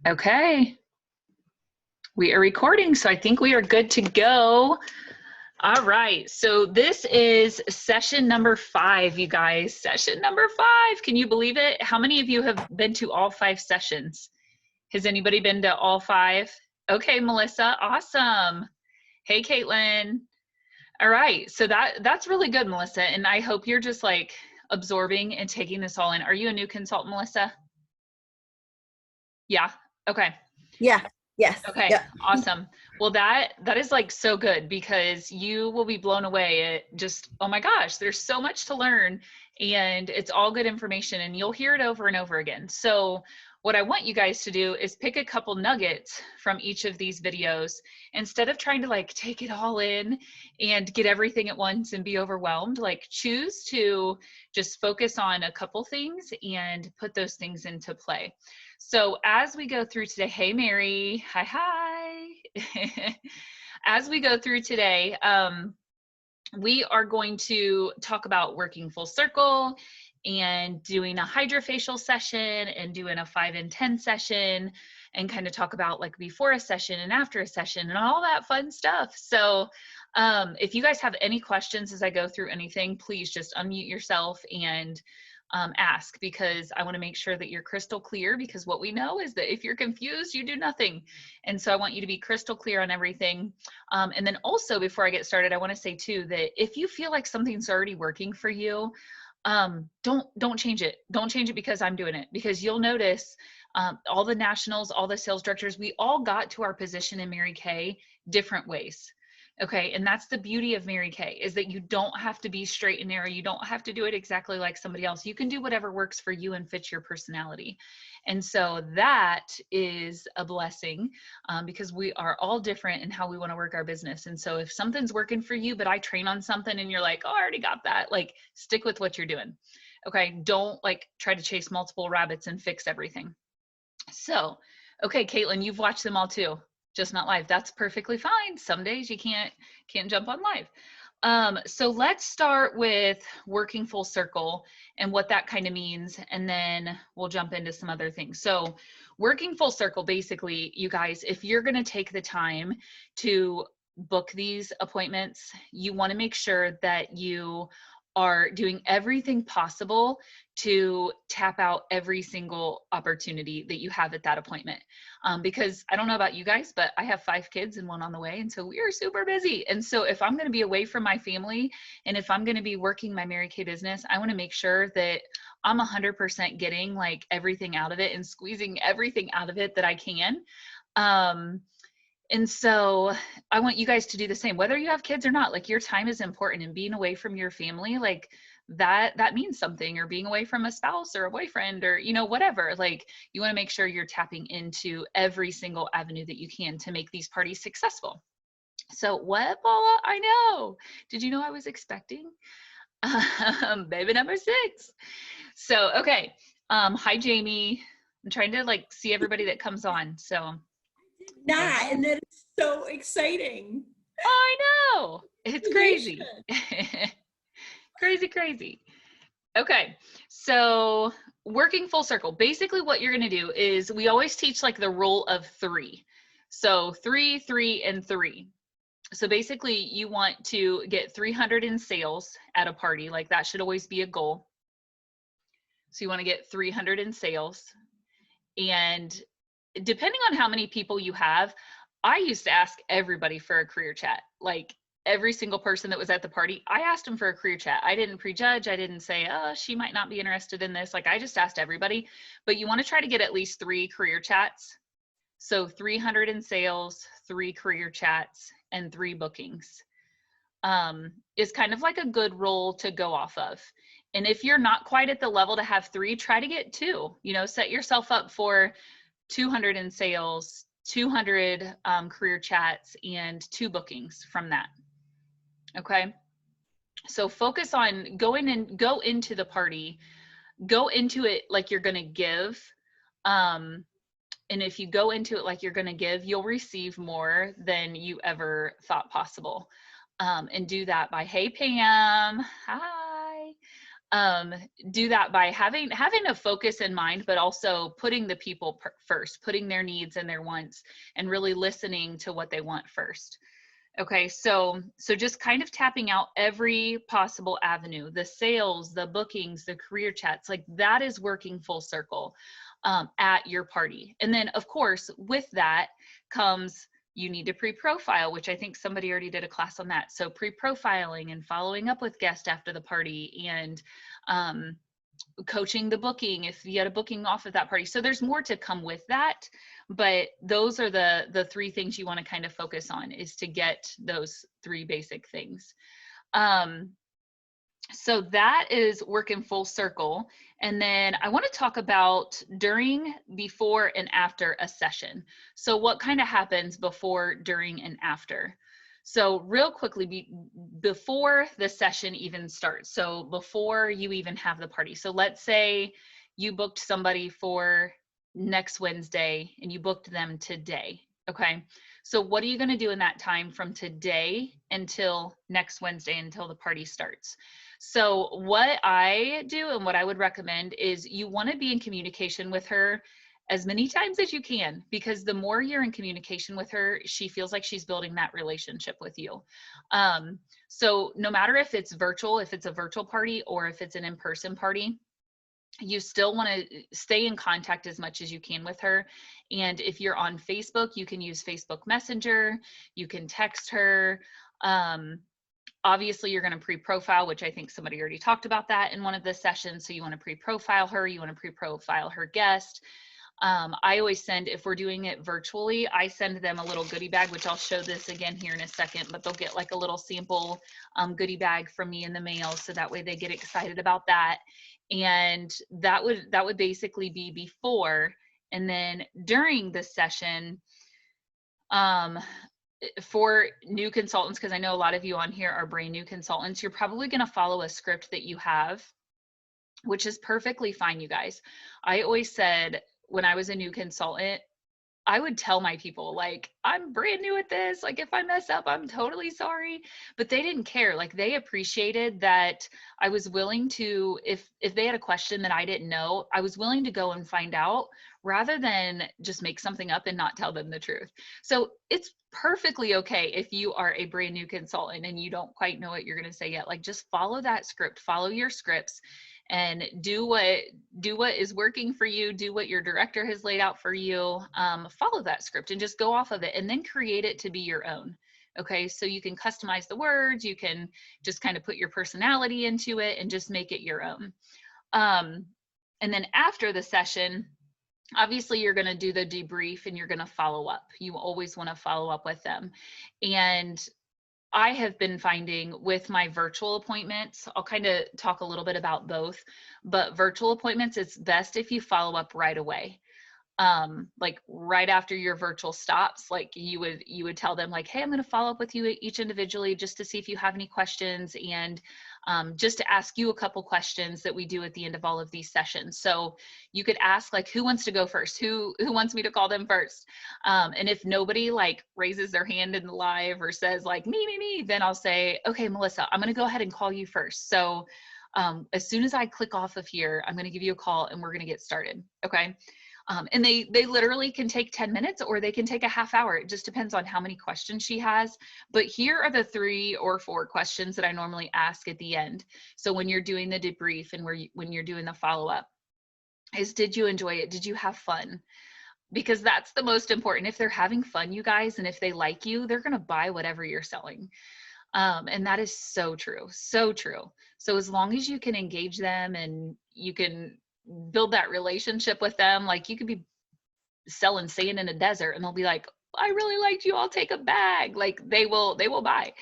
Okay, we are recording, so I think we are good to go. All right, so this is session number 5, you guys. Session number 5. Can you believe it? How many of you have been to all 5 sessions? Has anybody been to all 5? Okay, Melissa, awesome. Hey, Caitlin. All right, so that's really good, Melissa, and I hope you're just like absorbing and taking this all in. Are you a new consultant, Melissa? Yeah, okay. Yeah. Yes. Okay, Yep. awesome. Well, that is like so good because you will be blown away at just, oh my gosh, there's so much to learn and it's all good information and you'll hear it over and over again. So what I want you guys to do is pick a couple nuggets from each of these videos instead of trying to like take it all in and get everything at once and be overwhelmed. Like choose to just focus on a couple things and put those things into play. So as we go through today, hey Mary, hi. As we go through today, we are going to talk about working full circle and doing a hydrofacial session and doing a 5 and 10 session and kind of talk about like before a session and after a session and all that fun stuff. So if you guys have any questions as I go through anything, please just unmute yourself and ask, because I want to make sure that you're crystal clear, because what we know is that if you're confused, you do nothing. And so I want you to be crystal clear on everything. And then also before I get started, I want to say too, that if you feel like something's already working for you, don't change it. Don't change it because I'm doing it, because you'll notice all the nationals, all the sales directors, we all got to our position in Mary Kay different ways. Okay, and that's the beauty of Mary Kay, is that you don't have to be straight and narrow. You don't have to do it exactly like somebody else. You can do whatever works for you and fits your personality. And so that is a blessing because we are all different in how we want to work our business. And so if something's working for you, but I train on something and you're like, oh, I already got that, like stick with what you're doing. Okay, don't like try to chase multiple rabbits and fix everything. So, okay, Caitlin, you've watched them all too. Just not live. That's perfectly fine. Some days you can't jump on live. So let's start with working full circle and what that kind of means, and then we'll jump into some other things. So working full circle, basically, you guys, if you're going to take the time to book these appointments, you want to make sure that you are doing everything possible to tap out every single opportunity that you have at that appointment. Because I don't know about you guys, but I have 5 kids and 1 on the way. And so we are super busy. And so if I'm going to be away from my family and if I'm going to be working my Mary Kay business, I want to make sure that I'm 100% getting like everything out of it and squeezing everything out of it that I can. And so I want you guys to do the same, whether you have kids or not. Like your time is important, and being away from your family, like that means something, or being away from a spouse or a boyfriend or, you know, whatever. Like you want to make sure you're tapping into every single avenue that you can to make these parties successful. So what, Paula? I know. Did you know I was expecting? Baby number 6. So, okay. Hi, Jamie. I'm trying to like see everybody that comes on. So Not, and that is so exciting. I know. It's crazy. Crazy. Okay. So working full circle, basically what you're going to do is we always teach like the rule of 3. So 3, 3, and 3. So basically you want to get 300 in sales at a party. Like that should always be a goal. So you want to get 300 in sales, and depending on how many people you have, I used to ask everybody for a career chat. Like every single person that was at the party, I asked them for a career chat. I didn't prejudge. I didn't say, oh, she might not be interested in this. Like I just asked everybody. But you want to try to get at least 3 career chats. So 300 in sales, 3 career chats, and 3 bookings is kind of like a good rule to go off of. And if you're not quite at the level to have 3, try to get 2. You know, set yourself up for 200 in sales, 200 career chats, and 2 bookings from that. Okay. So focus on go into the party, go into it like you're going to give. And if you go into it like you're going to give, you'll receive more than you ever thought possible. And do that by, hey, Pam, hi. do that by having a focus in mind, but also putting the people first, putting their needs and their wants, and really listening to what they want first. Okay, so just kind of tapping out every possible avenue, the sales, the bookings, the career chats, like that is working full circle at your party. And then of course, with that comes, you need to pre-profile, which I think somebody already did a class on that. So pre-profiling and following up with guests after the party, and coaching the booking if you had a booking off of that party. So there's more to come with that, but those are the three things you want to kind of focus on, is to get those three basic things. So that is working full circle. And then I want to talk about during, before, and after a session. So what kind of happens before, during, and after? So real quickly, before the session even starts, so before you even have the party. So let's say you booked somebody for next Wednesday and you booked them today, okay? So what are you going to do in that time from today until next Wednesday, until the party starts? So what I do and what I would recommend is you want to be in communication with her as many times as you can, because the more you're in communication with her, she feels like she's building that relationship with you. So no matter if it's virtual, if it's a virtual party, or if it's an in-person party, you still want to stay in contact as much as you can with her. And if you're on Facebook, you can use Facebook Messenger, you can text her. Obviously, you're going to pre-profile, which I think somebody already talked about that in one of the sessions. So you want to pre-profile her, you want to pre-profile her guest. I always send, if we're doing it virtually, I send them a little goodie bag, which I'll show this again here in a second, but they'll get like a little sample goodie bag from me in the mail. So that way they get excited about that. And that would basically be before. And then during the session, for new consultants, because I know a lot of you on here are brand new consultants, you're probably going to follow a script that you have, which is perfectly fine, you guys. I always said, when I was a new consultant, I would tell my people, like, I'm brand new at this. Like, if I mess up, I'm totally sorry. But they didn't care. Like, they appreciated that I was willing to, if they had a question that I didn't know, I was willing to go and find out, rather than just make something up and not tell them the truth. So it's perfectly okay if you are a brand new consultant and you don't quite know what you're going to say yet. Like, just follow that script, follow your scripts, and do what is working for you, do what your director has laid out for you, follow that script and just go off of it, and then create it to be your own. Okay, so you can customize the words, you can just kind of put your personality into it and just make it your own. And then after the session, obviously you're going to do the debrief and you're going to follow up. You always want to follow up with them. And I have been finding with my virtual appointments, I'll kind of talk a little bit about both, but virtual appointments, it's best if you follow up right away. Like right after your virtual stops, like you would tell them, like, hey, I'm going to follow up with you each individually just to see if you have any questions, and just to ask you a couple questions that we do at the end of all of these sessions. So you could ask, like, who wants to go first? Who wants me to call them first? And if nobody like raises their hand in the live or says like me, then I'll say, okay, Melissa, I'm going to go ahead and call you first. So as soon as I click off of here, I'm going to give you a call and we're going to get started. Okay. And they literally can take 10 minutes or they can take a half hour. It just depends on how many questions she has. But here are the 3 or 4 questions that I normally ask at the end. So when you're doing the debrief and when you're doing the follow-up, is, did you enjoy it? Did you have fun? Because that's the most important. If they're having fun, you guys, and if they like you, they're going to buy whatever you're selling. And that is so true. So true. So as long as you can engage them and you can build that relationship with them, like you could be selling sand in a desert and they'll be like, I really liked you, I'll take a bag. Like they will buy.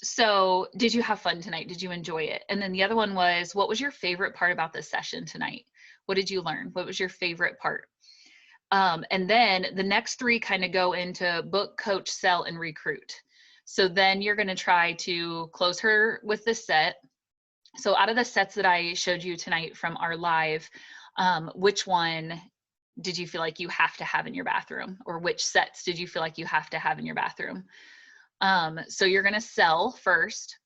So did you have fun tonight? Did you enjoy it? And then the other one was, what was your favorite part about this session tonight? What did you learn? What was your favorite part? And then the next 3 kind of go into book, coach, sell, and recruit. So then you're going to try to close her with the set. So out of the sets that I showed you tonight from our live, which one did you feel like you have to have in your bathroom? Or which sets did you feel like you have to have in your bathroom? So you're going to sell first.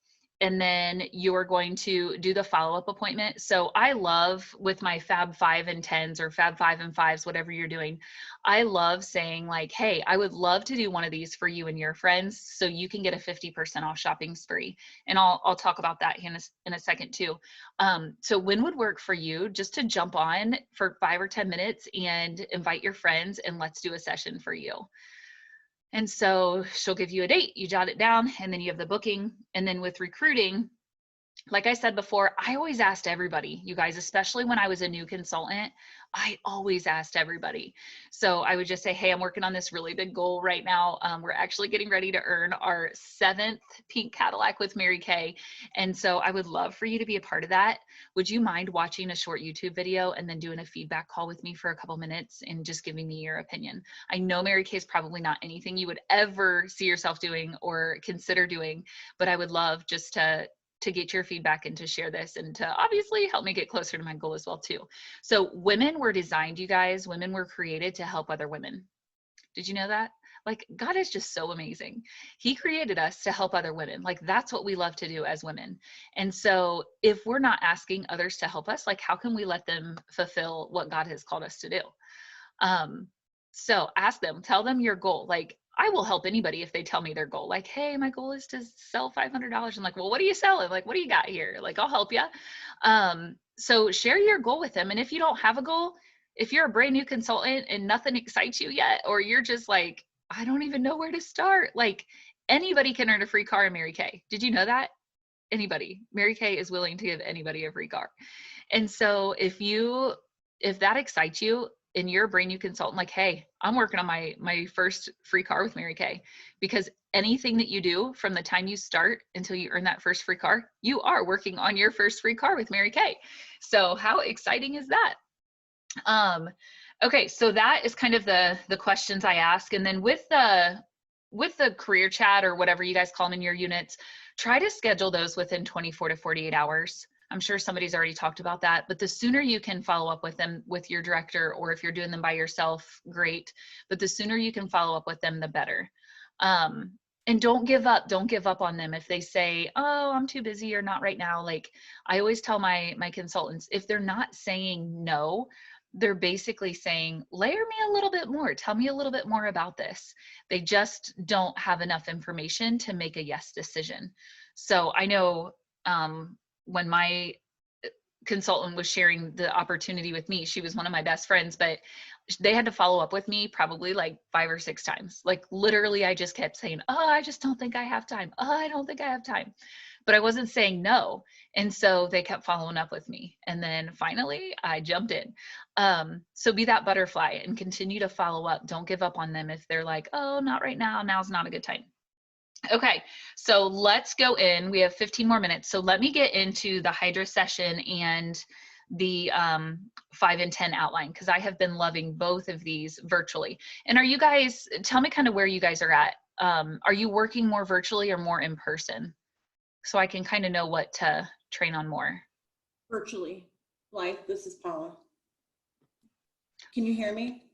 and then you're going to do the follow-up appointment. So I love with my Fab 5 and 10s or Fab 5 and 5s, whatever you're doing, I love saying like, hey, I would love to do one of these for you and your friends so you can get a 50% off shopping spree. And I'll talk about that in a second too. So when would work for you just to jump on for 5 or 10 minutes and invite your friends and let's do a session for you? And so she'll give you a date, you jot it down, and then you have the booking. And then with recruiting, like I said before, I always asked everybody, you guys, especially when I was a new consultant, I always asked everybody. So I would just say, hey, I'm working on this really big goal right now. We're actually getting ready to earn our 7th pink Cadillac with Mary Kay. And so I would love for you to be a part of that. Would you mind watching a short YouTube video and then doing a feedback call with me for a couple minutes and just giving me your opinion? I know Mary Kay is probably not anything you would ever see yourself doing or consider doing, but I would love just to get your feedback and to share this and to obviously help me get closer to my goal as well too. So women were designed, you guys, women were created to help other women. Did you know that? Like God is just so amazing. He created us to help other women. Like that's what we love to do as women. And so if we're not asking others to help us, like how can we let them fulfill what God has called us to do? So ask them, tell them your goal. Like I will help anybody if they tell me their goal. Like, hey, my goal is to sell $500. I'm like, well, what are you selling? Like, what do you got here? Like, I'll help you. So share your goal with them. And if you don't have a goal, if you're a brand new consultant and nothing excites you yet, or you're just like, I don't even know where to start. Like anybody can earn a free car in Mary Kay. Did you know that? Anybody. Mary Kay is willing to give anybody a free car. And so if that excites you, and you're a brand new consultant, like, hey, I'm working on my first free car with Mary Kay, because anything that you do from the time you start until you earn that first free car, you are working on your first free car with Mary Kay. So how exciting is that? Okay, so that is kind of the questions I ask. And then with the career chat or whatever you guys call them in your units, try to schedule those within 24 to 48 hours. I'm sure somebody's already talked about that, but the sooner you can follow up with them with your director, or if you're doing them by yourself, great. But the sooner you can follow up with them, the better. And don't give up. Don't give up on them. If they say, oh, I'm too busy or not right now. Like I always tell my consultants, if they're not saying no, they're basically saying, layer me a little bit more. Tell me a little bit more about this. They just don't have enough information to make a yes decision. So I know, when my consultant was sharing the opportunity with me, she was one of my best friends, but they had to follow up with me probably like 5 or 6 times. Like literally, I just kept saying, oh, I just don't think I have time. Oh, I don't think I have time. But I wasn't saying no. And so they kept following up with me. And then finally I jumped in. So be that butterfly and continue to follow up. Don't give up on them if they're like, oh, not right now. Now's not a good time. Okay, so let's go in. We have 15 more minutes. So let me get into the Hydra session and the 5 and 10 outline, because I have been loving both of these virtually. And are you guys, tell me kind of where you guys are at. Are you working more virtually or more in person? So I can kind of know what to train on more. Virtually. Like, this is Paula. Can you hear me?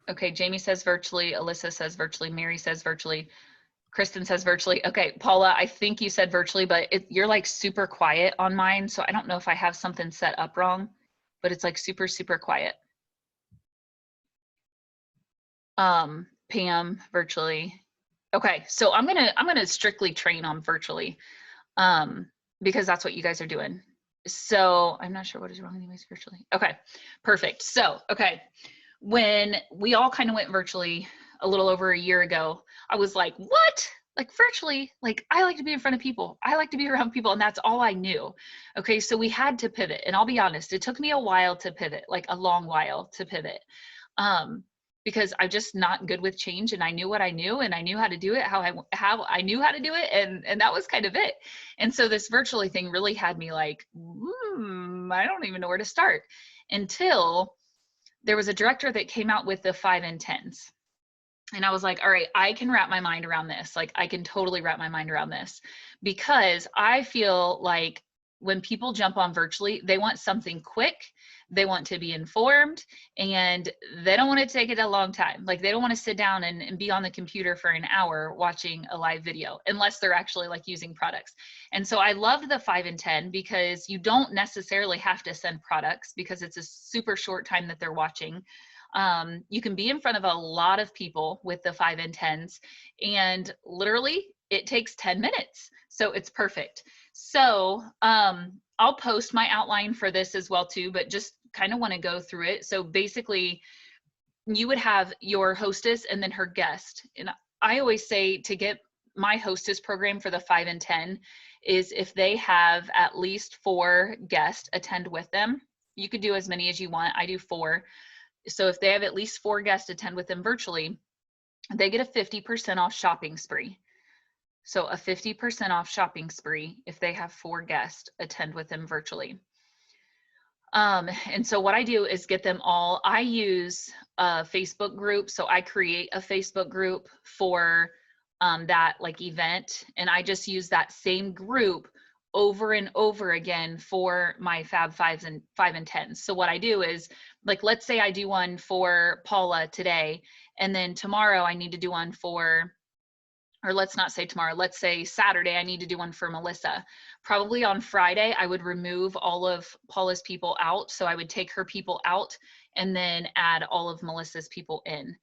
Okay, Jamie says virtually, Alyssa says virtually, Mary says virtually, Kristen says virtually. Okay, Paula, I think you said virtually, but you're like super quiet on mine, so I don't know if I have something set up wrong, but it's like super, super quiet. Pam, virtually. Okay, so I'm gonna strictly train on virtually, because that's what you guys are doing. So I'm not sure what is wrong anyways virtually. Okay, perfect. So, okay. When we all kind of went virtually a little over a year ago, I was like, what? Like virtually, like I like to be in front of people. I like to be around people, and that's all I knew. Okay, so we had to pivot, and I'll be honest, it took me a while to pivot, like a long while to pivot, because I'm just not good with change, and I knew what I knew, and I knew how to do it, how I knew how to do it, and that was kind of it. And so this virtually thing really had me like, I don't even know where to start, until there was a director that came out with the 5 and 10s. And I was like, all right, I can wrap my mind around this. Like I can totally wrap my mind around this, because I feel like when people jump on virtually, they want something quick. They want to be informed, and they don't want to take it a long time. Like they don't want to sit down and be on the computer for an hour watching a live video unless they're actually like using products. And so I loved the 5 and 10 because you don't necessarily have to send products because it's a super short time that they're watching. You can be in front of a lot of people with the 5 and 10s, and literally it takes 10 minutes. So it's perfect. So I'll post my outline for this as well too, but just kind of want to go through it. So basically you would have your hostess and then her guest. And I always say to get my hostess program for the 5 and 10 is if they have at least 4 guests attend with them. You could do as many as you want. I do 4. So if they have at least 4 guests attend with them virtually, they get a 50% off shopping spree. So a 50% off shopping spree if they have 4 guests attend with them virtually. And so what I do is get them all. I use a Facebook group. So I create a Facebook group for that like event. And I just use that same group over and over again for my Fab 5 and 10s. So what I do is, like, let's say I do one for Paula today, and then tomorrow I need to do one for, or let's not say tomorrow, let's say Saturday, I need to do one for Melissa. Probably on Friday, I would remove all of Paula's people out. So I would take her people out and then add all of Melissa's people in.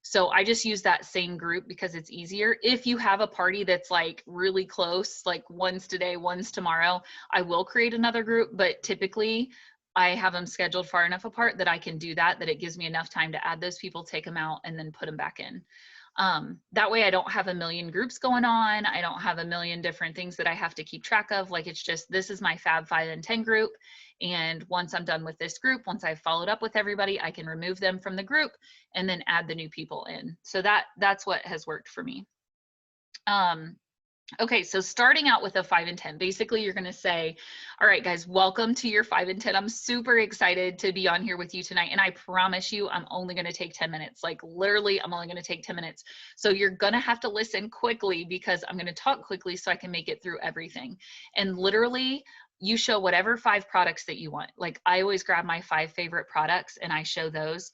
So I just use that same group because it's easier. If you have a party that's like really close, like one's today, one's tomorrow, I will create another group, but typically I have them scheduled far enough apart that I can do that, that it gives me enough time to add those people, take them out, and then put them back in. That way I don't have a million groups going on. I don't have a million different things that I have to keep track of. Like it's just, this is my Fab 5 and 10 group. And once I'm done with this group, once I've followed up with everybody, I can remove them from the group and then add the new people in. So that's what has worked for me. Okay, so starting out with a 5 and 10, basically you're going to say, all right, guys, welcome to your 5 and 10. I'm super excited to be on here with you tonight. And I promise you, I'm only going to take 10 minutes. Like literally, I'm only going to take 10 minutes. So you're going to have to listen quickly because I'm going to talk quickly so I can make it through everything. And literally, you show whatever 5 products that you want. Like I always grab my 5 favorite products and I show those.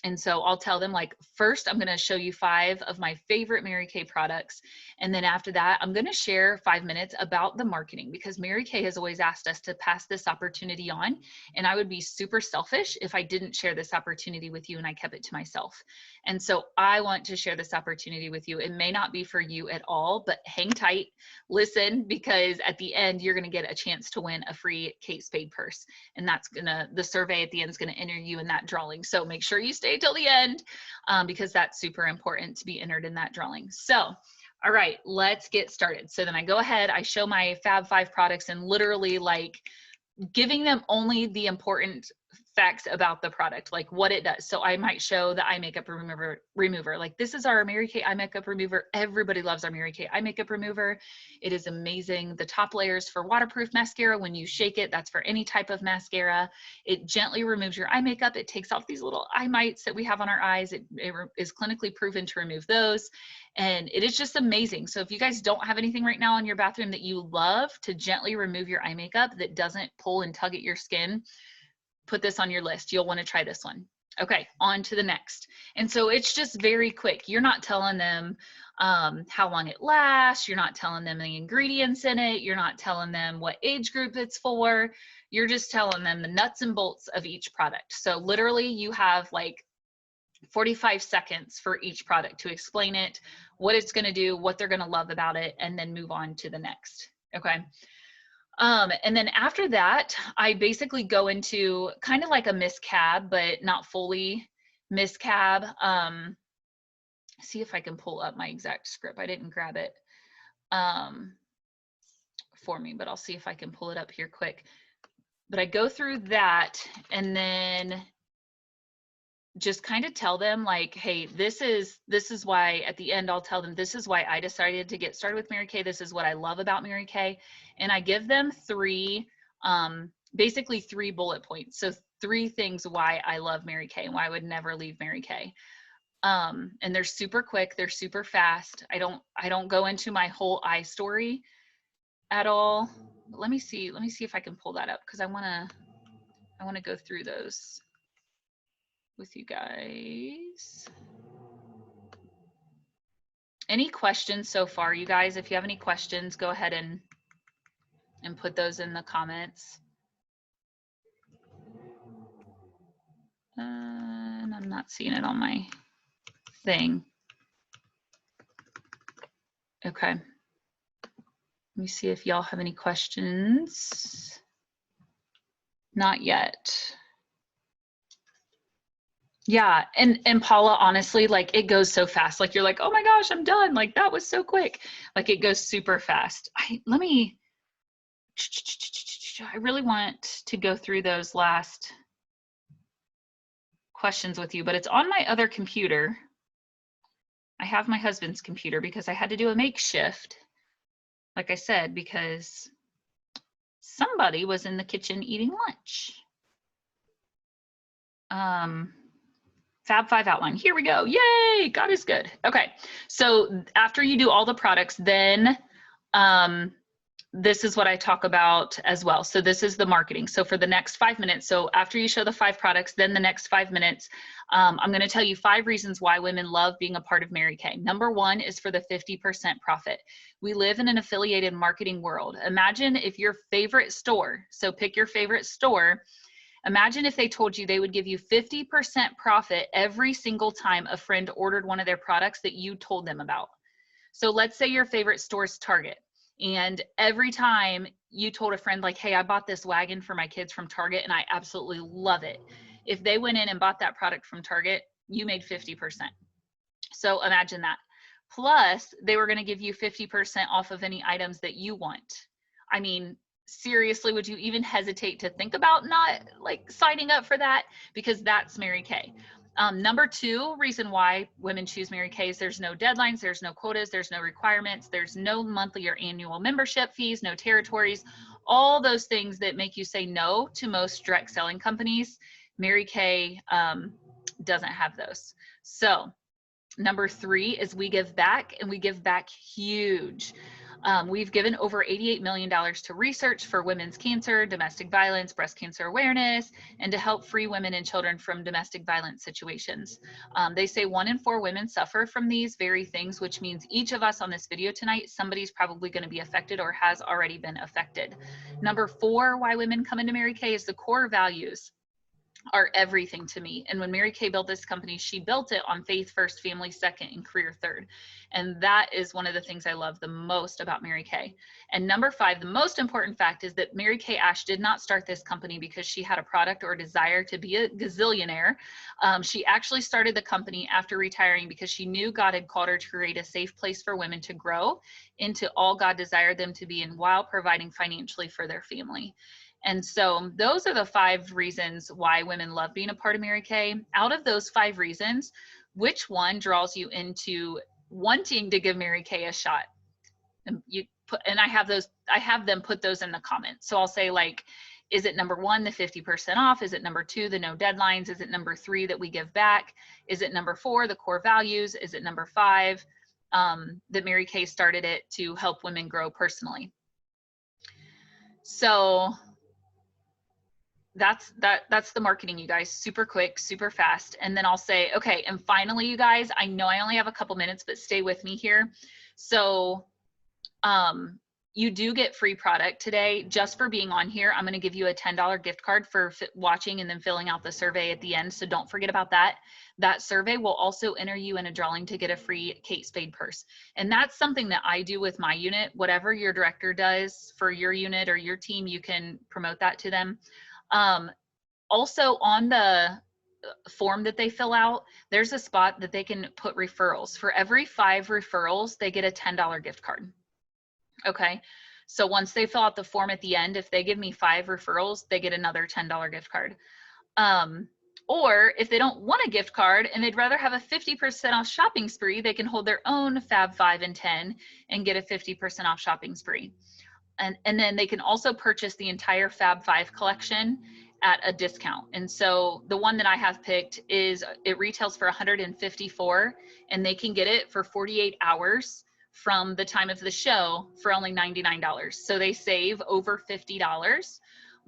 And so I'll tell them, like, first I'm going to show you 5 of my favorite Mary Kay products. And then after that, I'm going to share 5 minutes about the marketing, because Mary Kay has always asked us to pass this opportunity on. And I would be super selfish if I didn't share this opportunity with you and I kept it to myself. And so I want to share this opportunity with you. It may not be for you at all, but hang tight, listen, because at the end, you're going to get a chance to win a free Kate Spade purse. And that's the survey at the end is going to enter you in that drawing. So make sure you stay till the end because that's super important to be entered in that drawing. So, all right, let's get started. So then I go ahead, I show my Fab 5 products and literally like giving them only the important facts about the product, like what it does. So I might show the eye makeup remover. Like this is our Mary Kay eye makeup remover. Everybody loves our Mary Kay eye makeup remover. It is amazing. The top layers for waterproof mascara. When you shake it, that's for any type of mascara. It gently removes your eye makeup. It takes off these little eye mites that we have on our eyes. It is clinically proven to remove those. And it is just amazing. So if you guys don't have anything right now in your bathroom that you love to gently remove your eye makeup that doesn't pull and tug at your skin, put this on your list. You'll want to try this one. Okay, on to the next. And so it's just very quick. You're not telling them how long it lasts. You're not telling them the ingredients in it. You're not telling them what age group it's for. You're just telling them the nuts and bolts of each product. So literally you have like 45 seconds for each product to explain it, what it's going to do, what they're going to love about it, and then move on to the next. Okay. And then after that, I basically go into kind of like a miscab, but not fully miscab. See if I can pull up my exact script. I didn't grab it for me, but I'll see if I can pull it up here quick. But I go through that and then just kind of tell them like, hey, this is why. At the end I'll tell them this is why I decided to get started with Mary Kay. This is what I love about Mary Kay. And I give them basically 3 bullet points. So 3 things why I love Mary Kay and why I would never leave Mary Kay. And they're super quick, they're super fast. I don't go into my whole eye story at all. Let me see if I can pull that up because I want to I want to go through those with you guys. Any questions so far, you guys? If you have any questions, go ahead and put those in the comments. And I'm not seeing it on my thing. Okay. Let me see if y'all have any questions. Not yet. Yeah, and Paula, honestly, like it goes so fast. Like you're like, oh my gosh, I'm done. Like that was so quick. Like it goes super fast. I really want to go through those last questions with you, but it's on my other computer. I have my husband's computer because I had to do a makeshift, like I said, because somebody was in the kitchen eating lunch. Fab 5 outline. Here we go. Yay, God is good. Okay, so after you do all the products, then this is what I talk about as well. So this is the marketing. So for the next 5 minutes, so after you show the 5 products, then the next 5 minutes, I'm going to tell you 5 reasons why women love being a part of Mary Kay. Number 1 is for the 50% profit. We live in an affiliated marketing world. Imagine if your favorite store, so pick your favorite store, imagine if they told you they would give you 50% profit every single time a friend ordered one of their products that you told them about. So let's say your favorite store is Target. And every time you told a friend like, hey, I bought this wagon for my kids from Target and I absolutely love it. If they went in and bought that product from Target, you made 50%. So imagine that. Plus, they were going to give you 50% off of any items that you want. I mean, seriously, would you even hesitate to think about not like signing up for that? Because that's Mary Kay. Number 2 reason why women choose Mary Kay is there's no deadlines, there's no quotas, there's no requirements, there's no monthly or annual membership fees, no territories, all those things that make you say no to most direct selling companies. Mary Kay doesn't have those. So number 3 is we give back, and we give back huge. We've given over $88 million to research for women's cancer, domestic violence, breast cancer awareness, and to help free women and children from domestic violence situations. They say 1 in 4 women suffer from these very things, which means each of us on this video tonight, somebody's probably going to be affected or has already been affected. Number 4, why women come into Mary Kay is the core values are everything to me. And when Mary Kay built this company, she built it on faith first, family second, and career third. And that is one of the things I love the most about Mary Kay. And number 5, the most important fact is that Mary Kay Ash did not start this company because she had a product or desire to be a gazillionaire. She actually started the company after retiring because she knew God had called her to create a safe place for women to grow into all God desired them to be in, while providing financially for their family. And so those are the 5 reasons why women love being a part of Mary Kay. Out of those 5 reasons, which one draws you into wanting to give Mary Kay a shot? And I have them put those in the comments. So I'll say, like, is it number 1, the 50% off? Is it number 2, the no deadlines? Is it number 3, that we give back? Is it number 4, the core values? Is it number 5, that Mary Kay started it to help women grow personally? So that's the marketing, you guys. Super quick, super fast. And then I'll say, okay, and finally, you guys, I know I only have a couple minutes, but stay with me here. So you do get free product today just for being on here. I'm going to give you a $10 gift card for watching and then filling out the survey at the end. So don't forget about that. That survey will also enter you in a drawing to get a free Kate Spade purse. And that's something that I do with my unit. Whatever your director does for your unit or your team, you can promote that to them. Also on the form that they fill out, there's a spot that they can put referrals. For every 5 referrals, they get a $10 gift card. Okay. So once they fill out the form at the end, if they give me 5 referrals, they get another $10 gift card. Or if they don't want a gift card and they'd rather have a 50% off shopping spree, they can hold their own Fab 5 and 10 and get a 50% off shopping spree. And then they can also purchase the entire Fab 5 collection at a discount. And so the one that I have picked is, it retails for $154, and they can get it for 48 hours from the time of the show for only $99. So they save over $50.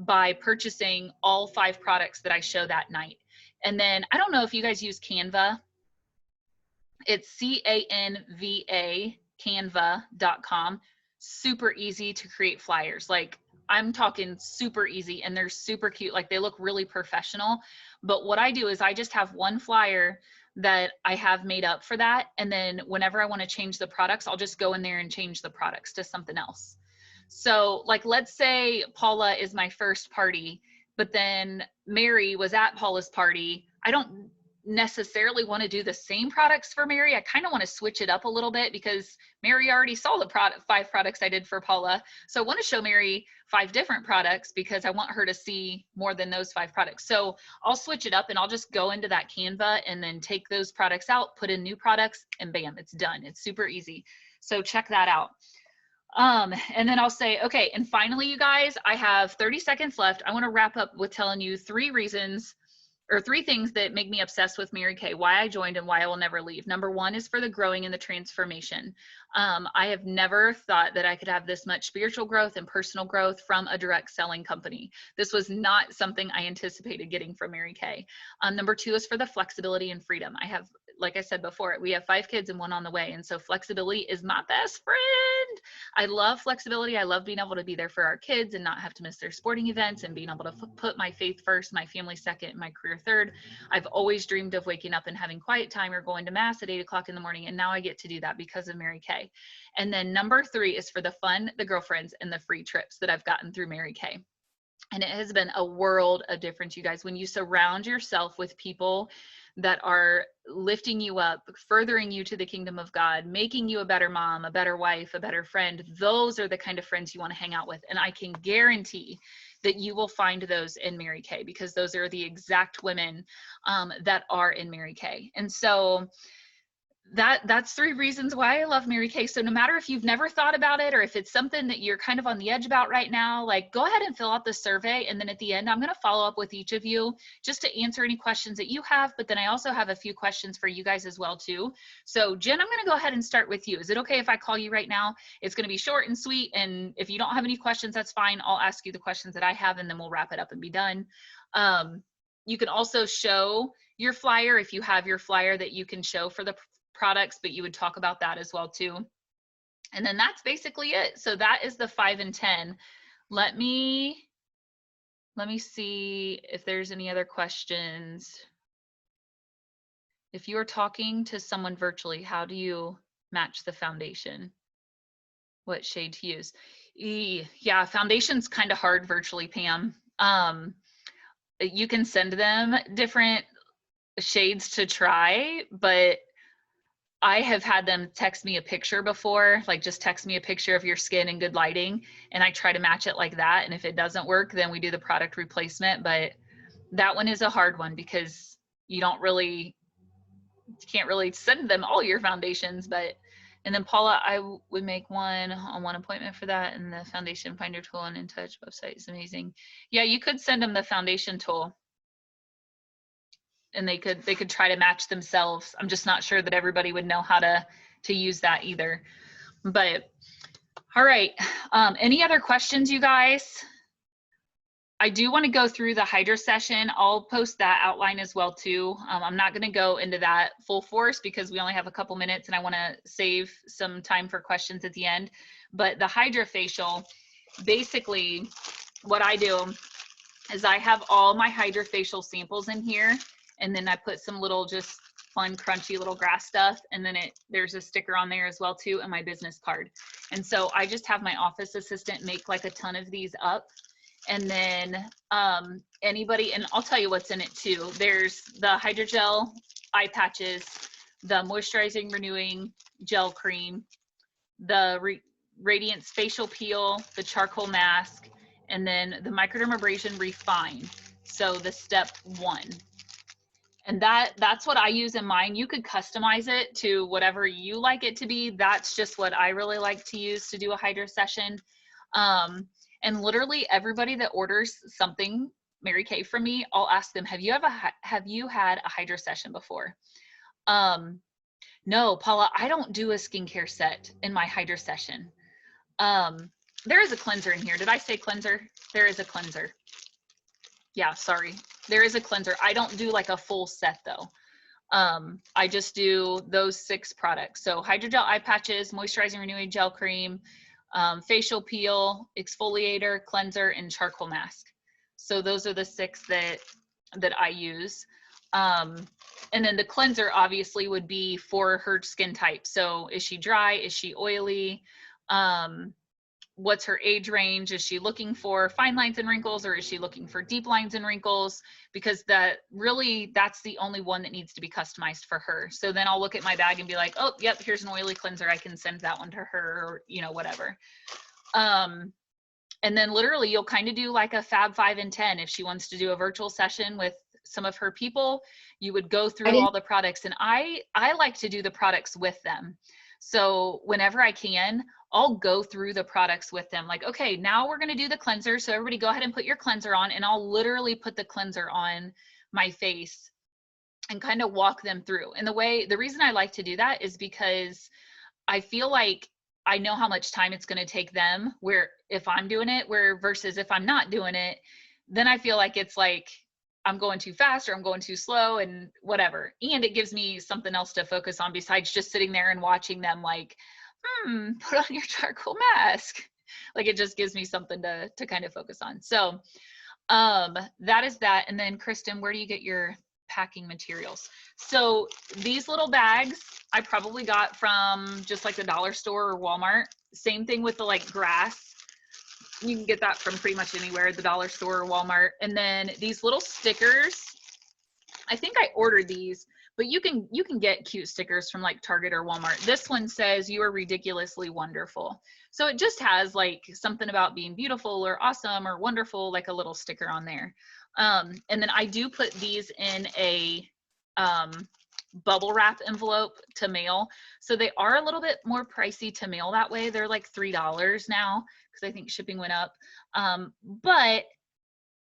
by purchasing all 5 products that I show that night. And then I don't know if you guys use Canva. It's C-A-N-V-A, canva.com. Super easy to create flyers. Like, I'm talking super easy, and they're super cute. Like, they look really professional. But what I do is I just have one flyer that I have made up for that. And then whenever I want to change the products, I'll just go in there and change the products to something else. So like, let's say Paula is my first party, but then Mary was at Paula's party. I don't necessarily want to do the same products for Mary. I kind of want to switch it up a little bit because Mary already saw the 5 products I did for Paula. So I want to show Mary 5 different products because I want her to see more than those 5 products. So I'll switch it up, and I'll just go into that Canva and then take those products out, put in new products, and bam, it's done. It's super easy. So check that out. And then I'll say, okay, and finally, you guys, I have 30 seconds left. I want to wrap up with telling you 3 reasons or 3 things that make me obsessed with Mary Kay, why I joined and why I will never leave. Number 1 is for the growing and the transformation. I have never thought that I could have this much spiritual growth and personal growth from a direct selling company. This was not something I anticipated getting from Mary Kay. Number 2 is for the flexibility and freedom. I have, like I said before, we have 5 kids and 1 on the way. And so flexibility is my best friend. I love flexibility. I love being able to be there for our kids and not have to miss their sporting events, and being able to put my faith first, my family second, and my career third. I've always dreamed of waking up and having quiet time or going to mass at 8 o'clock in the morning. And now I get to do that because of Mary Kay. And then number 3 is for the fun, the girlfriends, and the free trips that I've gotten through Mary Kay. And it has been a world of difference, you guys. When you surround yourself with people that are lifting you up, furthering you to the kingdom of God, making you a better mom, a better wife, a better friend, those are the kind of friends you want to hang out with. And I can guarantee that you will find those in Mary Kay, because those are the exact women that are in Mary Kay. And so that's 3 reasons why I love Mary Kay. So no matter if you've never thought about it, or if it's something that you're kind of on the edge about right now, like, go ahead and fill out the survey. And then at the end, I'm going to follow up with each of you just to answer any questions that you have. But then I also have a few questions for you guys as well too. So Jen, I'm going to go ahead and start with you. Is it okay if I call you right now? It's going to be short and sweet. And if you don't have any questions, that's fine. I'll ask you the questions that I have, and then we'll wrap it up and be done. You can also show your flyer if you have your flyer that you can show for the products, but you would talk about that as well too. And then that's basically it. So that is the 5 and 10. Let me see if there's any other questions. If you're talking to someone virtually, how do you match the foundation? What shade to use? Yeah, foundation's kind of hard virtually, Pam. You can send them different shades to try, but I have had them text me a picture before, like just text me a picture of your skin in good lighting, and I try to match it like that. And if it doesn't work, then we do the product replacement. But that one is a hard one because you can't really send them all your foundations. But, and then Paula, I would make one-on-one appointment for that. And the foundation finder tool and InTouch website is amazing. Yeah, you could send them the foundation tool, and they could try to match themselves. I'm just not sure that everybody would know how to use that either. But all right, any other questions, you guys? I do want to go through the Hydra session. I'll post that outline as well too. I'm not going to go into that full force because we only have a couple minutes, and I want to save some time for questions at the end. But the Hydra facial, basically what I do is I have all my Hydra facial samples in here. And then I put some little just fun, crunchy little grass stuff. And then there's a sticker on there as well too, and my business card. And so I just have my office assistant make like a ton of these up. And then anybody, and I'll tell you what's in it too. There's the hydrogel eye patches, the moisturizing renewing gel cream, the Radiance facial peel, the charcoal mask, and then the microdermabrasion refine. So the step 1. And that's what I use in mine. You could customize it to whatever you like it to be. That's just what I really like to use to do a Hydra session. And literally everybody that orders something Mary Kay from me, I'll ask them, have you had a Hydra session before? No, Paula, I don't do a skincare set in my Hydra session. there is a cleanser in here. Did I say cleanser? There is a cleanser. Yeah, sorry. There is a cleanser. I don't do like a full set though. I just do those 6 products. So hydrogel eye patches, moisturizing renewing gel cream, facial peel, exfoliator, cleanser, and charcoal mask. So those are the 6 that I use. And then the cleanser obviously would be for her skin type. So is she dry? Is she oily? What's her age range? Is she looking for fine lines and wrinkles, or is she looking for deep lines and wrinkles? Because that's the only one that needs to be customized for her. So then I'll look at my bag and be like, oh, yep, here's an oily cleanser. I can send that one to her, or, you know, whatever. And then literally you'll kind of do like a Fab 5 and 10. If she wants to do a virtual session with some of her people, you would go through all the products. And I like to do the products with them. So whenever I can, I'll go through the products with them. Like, okay, now we're going to do the cleanser. So everybody go ahead and put your cleanser on, and I'll literally put the cleanser on my face and kind of walk them through. And the reason I like to do that is because I feel like I know how much time it's going to take them, where if I'm doing it, versus if I'm not doing it, then I feel like it's like I'm going too fast or I'm going too slow and whatever. And it gives me something else to focus on besides just sitting there and watching them like, put on your charcoal mask. Like, it just gives me something to kind of focus on. So that is that. And then Kristen, where do you get your packing materials? So these little bags I probably got from just like the dollar store or Walmart. Same thing with the like grass. You can get that from pretty much anywhere, the dollar store or Walmart. And then these little stickers, I think I ordered these, but you can get cute stickers from like Target or Walmart. This one says, "You are ridiculously wonderful." So it just has like something about being beautiful or awesome or wonderful, like a little sticker on there. And then I do put these in a bubble wrap envelope to mail. So they are a little bit more pricey to mail that way. They're like $3 now because I think shipping went up. But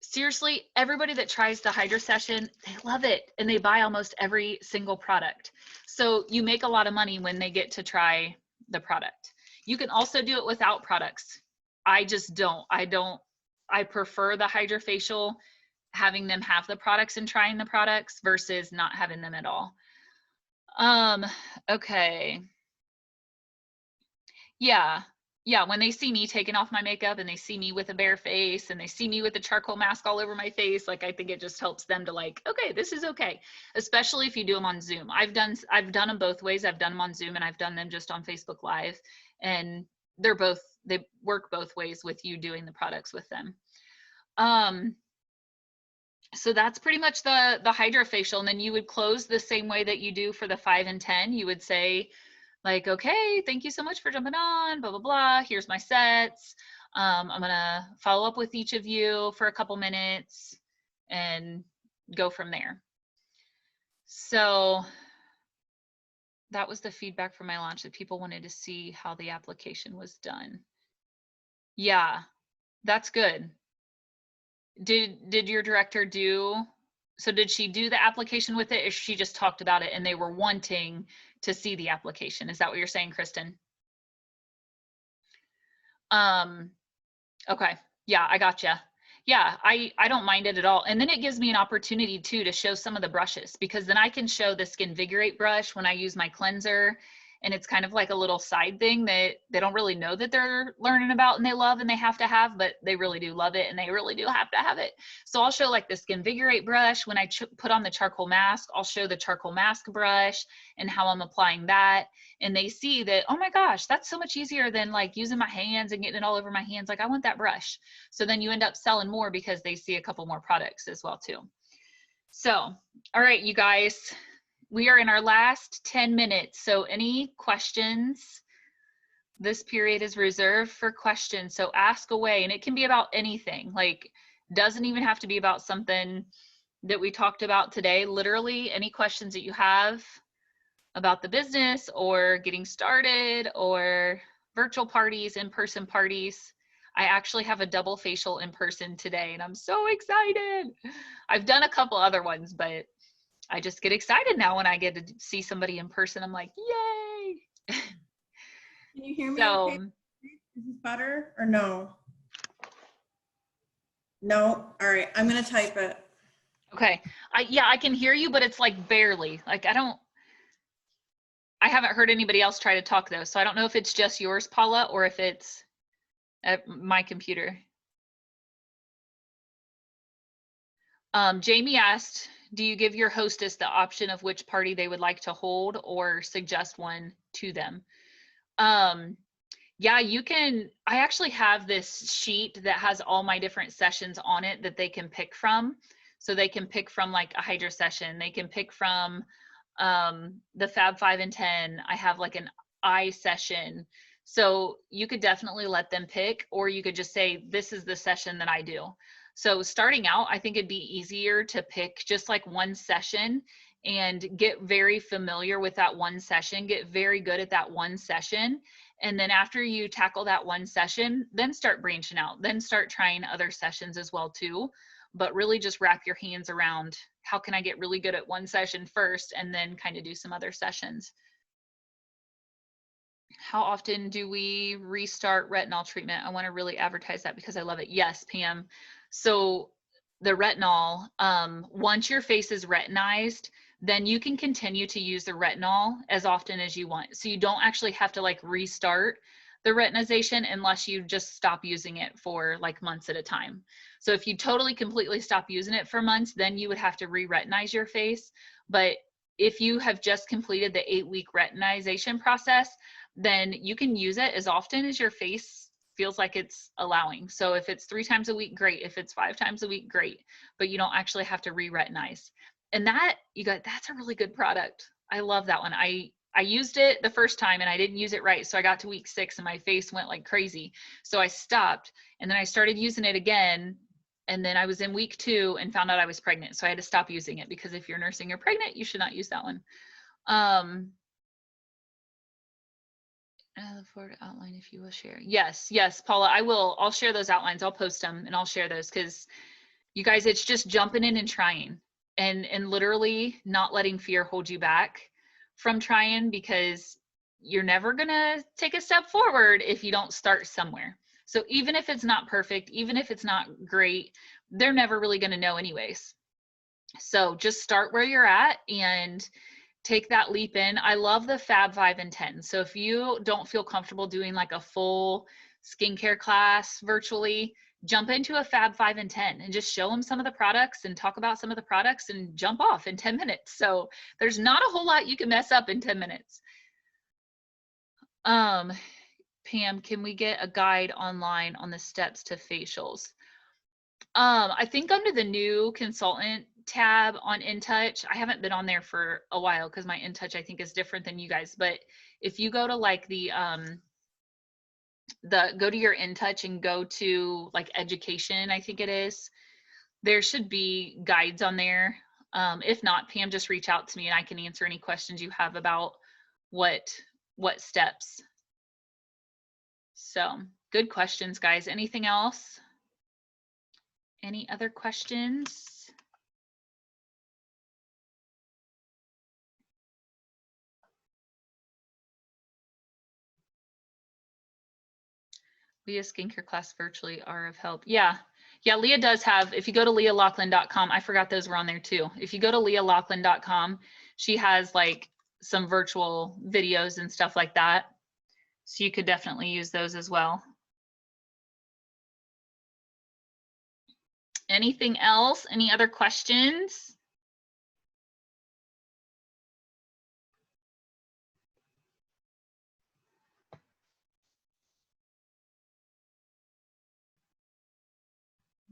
seriously, everybody that tries the Hydrasession, they love it and they buy almost every single product. So you make a lot of money when they get to try the product. You can also do it without products. I just don't. I prefer the Hydrafacial, having them have the products and trying the products versus not having them at all. Okay. Yeah, when they see me taking off my makeup and they see me with a bare face and they see me with a charcoal mask all over my face, like, I think it just helps them to like, okay, this is okay. Especially if you do them on Zoom. I've done them both ways. I've done them on Zoom and I've done them just on Facebook Live, and they work both ways with you doing the products with them. So that's pretty much the Hydrafacial. And then you would close the same way that you do for the 5 and 10. You would say, like, okay, thank you so much for jumping on, blah, blah, blah. Here's my sets. I'm going to follow up with each of you for a couple minutes and go from there. So that was the feedback from my launch, that people wanted to see how the application was done. Yeah, that's good. Did your director did she do the application with it, or she just talked about it and they were wanting to see the application? Is that what you're saying, Kristen? Okay. Yeah, I gotcha. Yeah, I don't mind it at all. And then it gives me an opportunity too to show some of the brushes, because then I can show the Skinvigorate brush when I use my cleanser. And it's kind of like a little side thing that they don't really know that they're learning about and they love and they have to have, but they really do love it and they really do have to have it. So I'll show like the Skinvigorate brush. When I put on the charcoal mask, I'll show the charcoal mask brush and how I'm applying that. And they see that, oh my gosh, that's so much easier than like using my hands and getting it all over my hands. Like, I want that brush. So then you end up selling more because they see a couple more products as well too. So, all right, you guys. We are in our last 10 minutes. So any questions? This period is reserved for questions. So ask away, and it can be about anything. Like, doesn't even have to be about something that we talked about today. Literally any questions that you have about the business or getting started or virtual parties, in-person parties. I actually have a double facial in person today and I'm so excited. I've done a couple other ones, but I just get excited now when I get to see somebody in person. I'm like, yay. Can you hear me? So, Okay? Is this better or no? No? All right, I'm gonna type it. Okay. Yeah, I can hear you, but it's like barely. Like I haven't heard anybody else try to talk though. So I don't know if it's just yours, Paula, or if it's at my computer. Jamie asked, do you give your hostess the option of which party they would like to hold or suggest one to them? Yeah, you can. I actually have this sheet that has all my different sessions on it that they can pick from. So they can pick from like a Hydra session. They can pick from the Fab 5 and 10. I have like an I session. So you could definitely let them pick, or you could just say, this is the session that I do. So starting out, I think it'd be easier to pick just like one session and get very familiar with that one session, get very good at that one session. And then after you tackle that one session, then start branching out, then start trying other sessions as well too. But really just wrap your hands around how can I get really good at one session first and then kind of do some other sessions. How often do we restart retinol treatment? I want to really advertise that because I love it. Yes, Pam. So the retinol, once your face is retinized, then you can continue to use the retinol as often as you want. So you don't actually have to like restart the retinization unless you just stop using it for like months at a time. So if you totally completely stop using it for months, then you would have to re-retinize your face. But if you have just completed the 8-week retinization process, then you can use it as often as your face feels like it's allowing. So if it's 3 times a week, great. If it's 5 times a week, great. But you don't actually have to re-retinize. And that, that's a really good product. I love that one. I used it the first time and I didn't use it right. So I got to week 6 and my face went like crazy. So I stopped and then I started using it again. And then I was in week 2 and found out I was pregnant. So I had to stop using it because if you're nursing or pregnant, you should not use that one. I look forward to outline if you will share. Yes, yes, Paula, I will. I'll share those outlines. I'll post them and I'll share those because you guys, it's just jumping in and trying and literally not letting fear hold you back from trying, because you're never gonna take a step forward if you don't start somewhere. So even if it's not perfect, even if it's not great, they're never really gonna know anyways. So just start where you're at and take that leap in. I love the Fab 5 and 10. So if you don't feel comfortable doing like a full skincare class virtually, jump into a Fab 5 and 10 and just show them some of the products and talk about some of the products and jump off in 10 minutes. So there's not a whole lot you can mess up in 10 minutes. Pam, can we get a guide online on the steps to facials? I think under the new consultant tab on InTouch, I haven't been on there for a while because my InTouch I think is different than you guys, but if you go to like go to your InTouch and go to like education, I think it is, there should be guides on there. If not, Pam, just reach out to me and I can answer any questions you have about what steps. So good questions, guys. Anything else? Any other questions? Leah skincare class virtually are of help. Yeah. Yeah, Leah does have, if you go to leahlaughlin.com, I forgot those were on there too. If you go to leahlaughlin.com, she has like some virtual videos and stuff like that. So you could definitely use those as well. Anything else? Any other questions?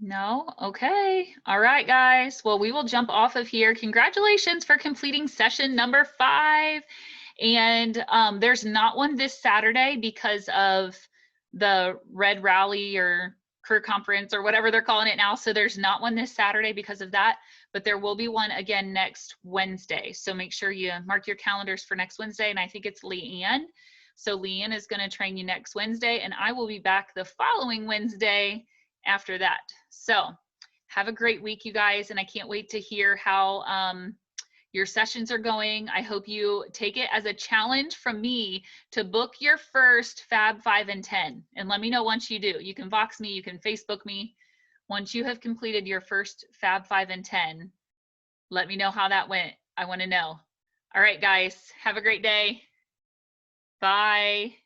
No? Okay. All right, guys. Well, we will jump off of here. Congratulations for completing session number 5. And there's not one this Saturday because of the Red Rally or Career Conference or whatever they're calling it now. So there's not one this Saturday because of that, but there will be one again next Wednesday. So make sure you mark your calendars for next Wednesday. And I think it's Leanne. So Leanne is going to train you next Wednesday, and I will be back the following Wednesday after that. So have a great week, you guys. And I can't wait to hear how your sessions are going. I hope you take it as a challenge from me to book your first Fab 5 and 10. And let me know once you do. You can Vox me, you can Facebook me. Once you have completed your first Fab 5 and 10, let me know how that went. I want to know. All right, guys, have a great day. Bye.